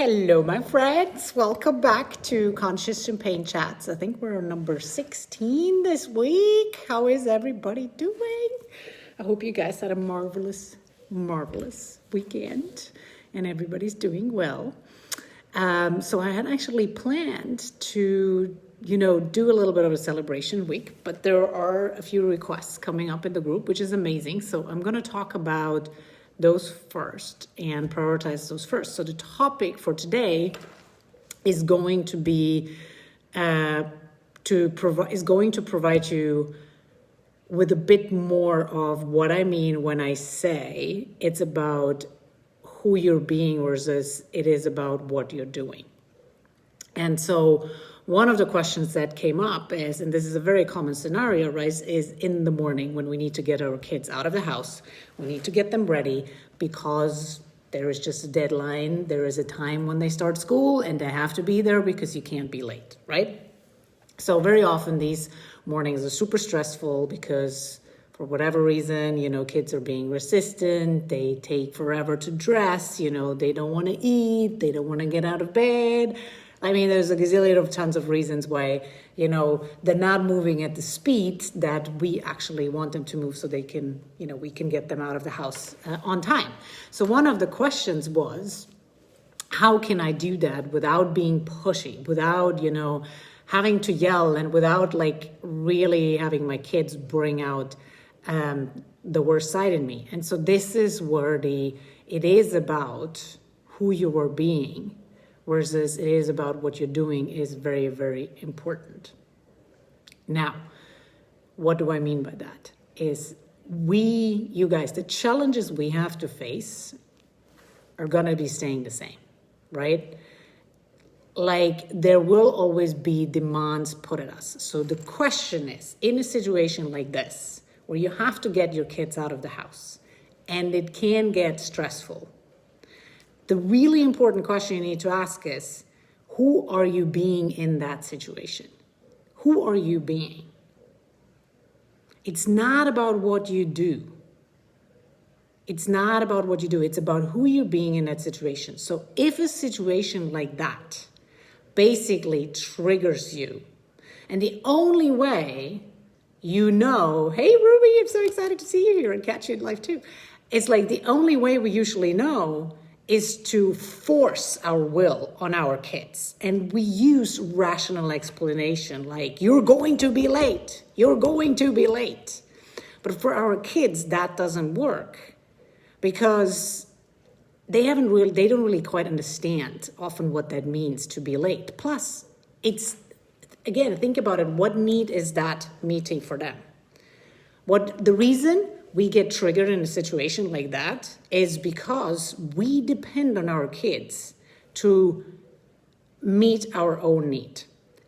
Hello, my friends. Welcome back to Conscious Champagne Chats. I think we're on number 16 this week. How is everybody doing? I hope you guys had a marvelous weekend and everybody's doing well. So I had actually planned to, do a little bit of a celebration week, but there are a few requests coming up in the group, which is amazing. So I'm going to talk about those first and prioritize those first. So the topic for today is going to be provide you with a bit more of what I mean when I say it's about who you're being versus it is about what you're doing. And so one of the questions that came up is, and this is a very common scenario, right, is in the morning when we need to get our kids out of the house, we need to get them ready because there is just a deadline. There is a time when they start school and they have to be there because you can't be late, right? So very often these mornings are super stressful because for whatever reason, kids are being resistant. They take forever to dress, they don't want to eat. They don't want to get out of bed. I mean, there's a gazillion of tons of reasons why, they're not moving at the speed that we actually want them to move so they can, we can get them out of the house on time. So one of the questions was, how can I do that without being pushy, without, having to yell and without really having my kids bring out the worst side in me? And so this is where it is about who you are being versus it is about what you're doing is very, very important. Now, what do I mean by that? Is you guys, the challenges we have to face are going to be staying the same, right? There will always be demands put at us. So the question is, in a situation like this, where you have to get your kids out of the house and it can get stressful, the really important question you need to ask is, who are you being in that situation? Who are you being? It's not about what you do. It's not about what you do. It's about who you're being in that situation. So if a situation like that basically triggers you, and the only way hey, Ruby, I'm so excited to see you here and catch you in life too. It's the only way we usually know is to force our will on our kids. And we use rational explanation like, you're going to be late. You're going to be late. But for our kids, that doesn't work because they don't really quite understand often what that means to be late. Plus, again, think about it. What need is that meeting for them? The reason we get triggered in a situation like that is because we depend on our kids to meet our own need.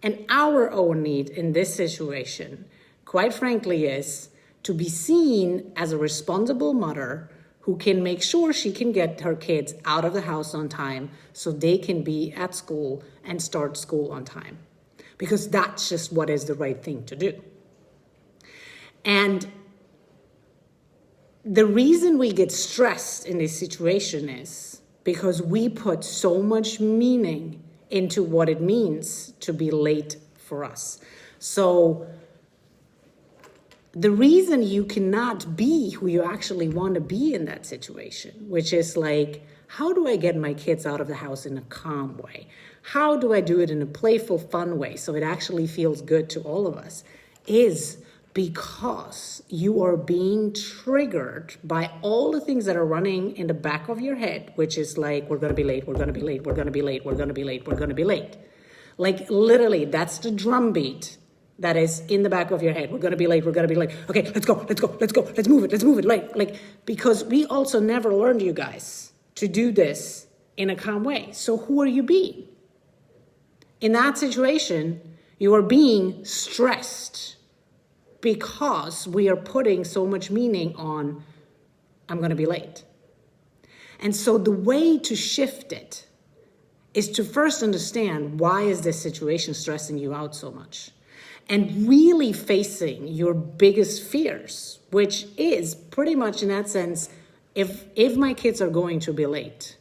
And our own need in this situation, quite frankly, is to be seen as a responsible mother who can make sure she can get her kids out of the house on time so they can be at school and start school on time. Because that's just what is the right thing to do. And the reason we get stressed in this situation is because we put so much meaning into what it means to be late for us. So the reason you cannot be who you actually want to be in that situation, which is how do I get my kids out of the house in a calm way? How do I do it in a playful, fun way so it actually feels good to all of us, is because you are being triggered by all the things that are running in the back of your head, which is we're going to be late, we're going to be late, we're going to be late, we're going to be late, we're going to be late. Literally, that's the drumbeat that is in the back of your head. We're going to be late, we're going to be late. Okay, let's go, let's move it. Because we also never learned, you guys, to do this in a calm way. So who are you being? In that situation, you are being stressed because we are putting so much meaning on, I'm going to be late. And so the way to shift it is to first understand, why is this situation stressing you out so much? And really facing your biggest fears, which is pretty much in that sense, if my kids are going to be late,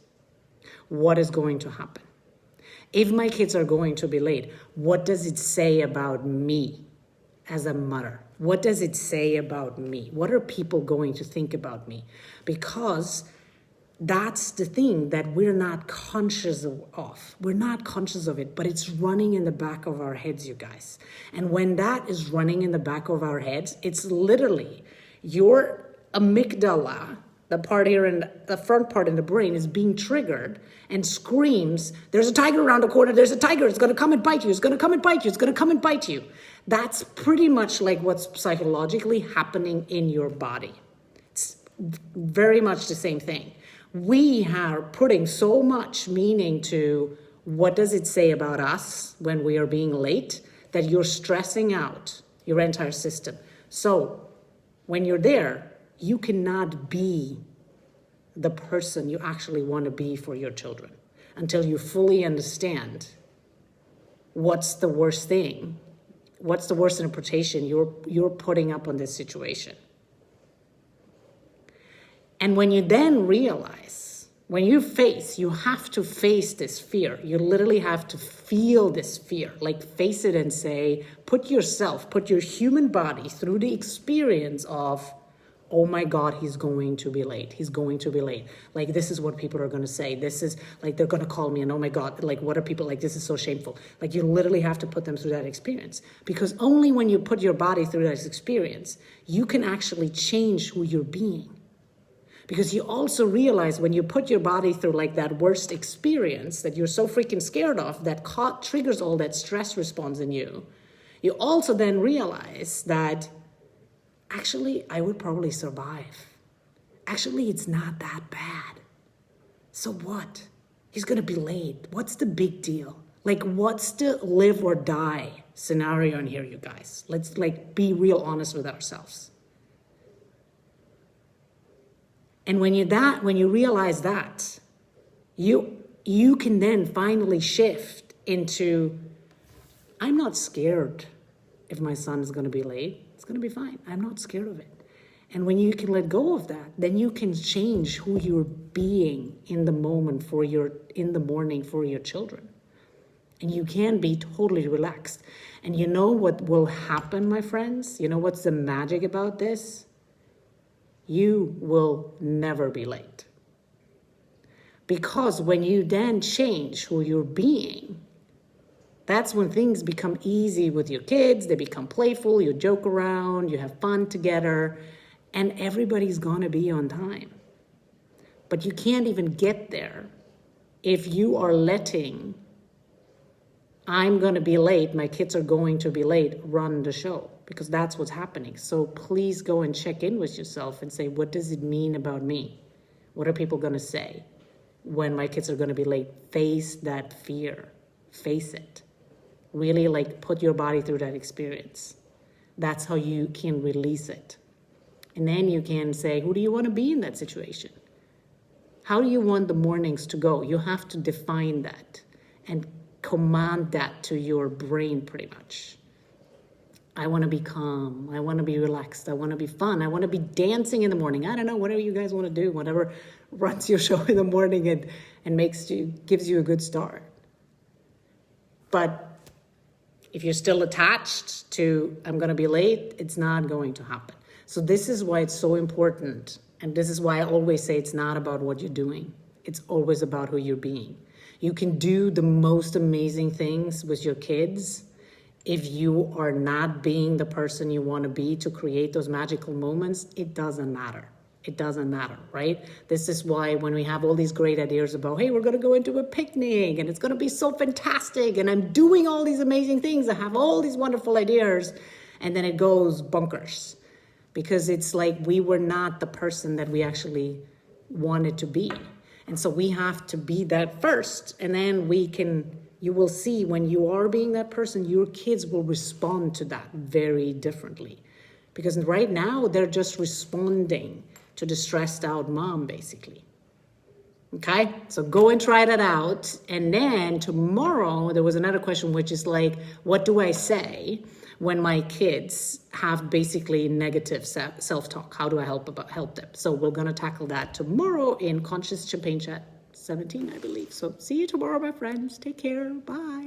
what is going to happen? If my kids are going to be late, what does it say about me as a mother? What does it say about me? What are people going to think about me? Because that's the thing that we're not conscious of. We're not conscious of it, but it's running in the back of our heads, you guys. And when that is running in the back of our heads, it's literally your amygdala, the part here in the front part in the brain, is being triggered and screams, there's a tiger around the corner, there's a tiger, it's gonna come and bite you, it's gonna come and bite you, it's gonna come and bite you. That's pretty much like what's psychologically happening in your body. It's very much the same thing. We are putting so much meaning to what does it say about us when we are being late that you're stressing out your entire system. So when you're there, you cannot be the person you actually want to be for your children until you fully understand what's the worst thing, what's the worst interpretation you're putting up on this situation. And when you then realize, when you have to face this fear. You literally have to feel this fear, like face it and say, put your human body through the experience of, oh my God, he's going to be late. He's going to be late. Like, this is what people are going to say. This is like, they're going to call me and oh my God, like, what are people like? This is so shameful. Like, you literally have to put them through that experience, because only when you put your body through that experience, you can actually change who you're being. Because you also realize when you put your body through like that worst experience that you're so freaking scared of, that triggers all that stress response in you, you also then realize that actually, I would probably survive. Actually, it's not that bad. So what? He's going to be late. What's the big deal? Like, what's the live or die scenario in here, you guys? Let's like be real honest with ourselves. And when you realize that, you can then finally shift into, I'm not scared if my son is going to be late. It's going to be fine. I'm not scared of it. And when you can let go of that, then you can change who you're being in the moment in the morning for your children. And you can be totally relaxed. And you know what will happen, my friends? You know what's the magic about this? You will never be late. Because when you then change who you're being, that's when things become easy with your kids. They become playful, you joke around, you have fun together, and everybody's gonna be on time. But you can't even get there if you are letting, I'm gonna be late, my kids are going to be late, run the show. Because that's what's happening. So please go and check in with yourself and say, what does it mean about me? What are people gonna say when my kids are gonna be late? Face that fear, face it. Really like put your body through that experience. That's how you can release it. And then you can say, who do you want to be in that situation? How do you want the mornings to go? You have to define that and command that to your brain pretty much. I want to be calm. I want to be relaxed. I want to be fun. I want to be dancing in the morning. I don't know, whatever you guys want to do, whatever runs your show in the morning and gives you a good start. But if you're still attached to, I'm going to be late, it's not going to happen. So this is why it's so important. And this is why I always say it's not about what you're doing. It's always about who you're being. You can do the most amazing things with your kids if you are not being the person you want to be to create those magical moments. It doesn't matter. It doesn't matter, right? This is why when we have all these great ideas about, hey, we're going to go into a picnic and it's going to be so fantastic and I'm doing all these amazing things, I have all these wonderful ideas, and then it goes bonkers because it's like we were not the person that we actually wanted to be. And so we have to be that first, and then you will see when you are being that person, your kids will respond to that very differently. Because right now, they're just responding to the stressed out mom, basically. Okay? So go and try that out. And then tomorrow, there was another question, which is like, what do I say when my kids have basically negative self-talk? How do I help them? So we're going to tackle that tomorrow in Conscious Champagne Chat. 17, I believe. So see you tomorrow, my friends. Take care. Bye.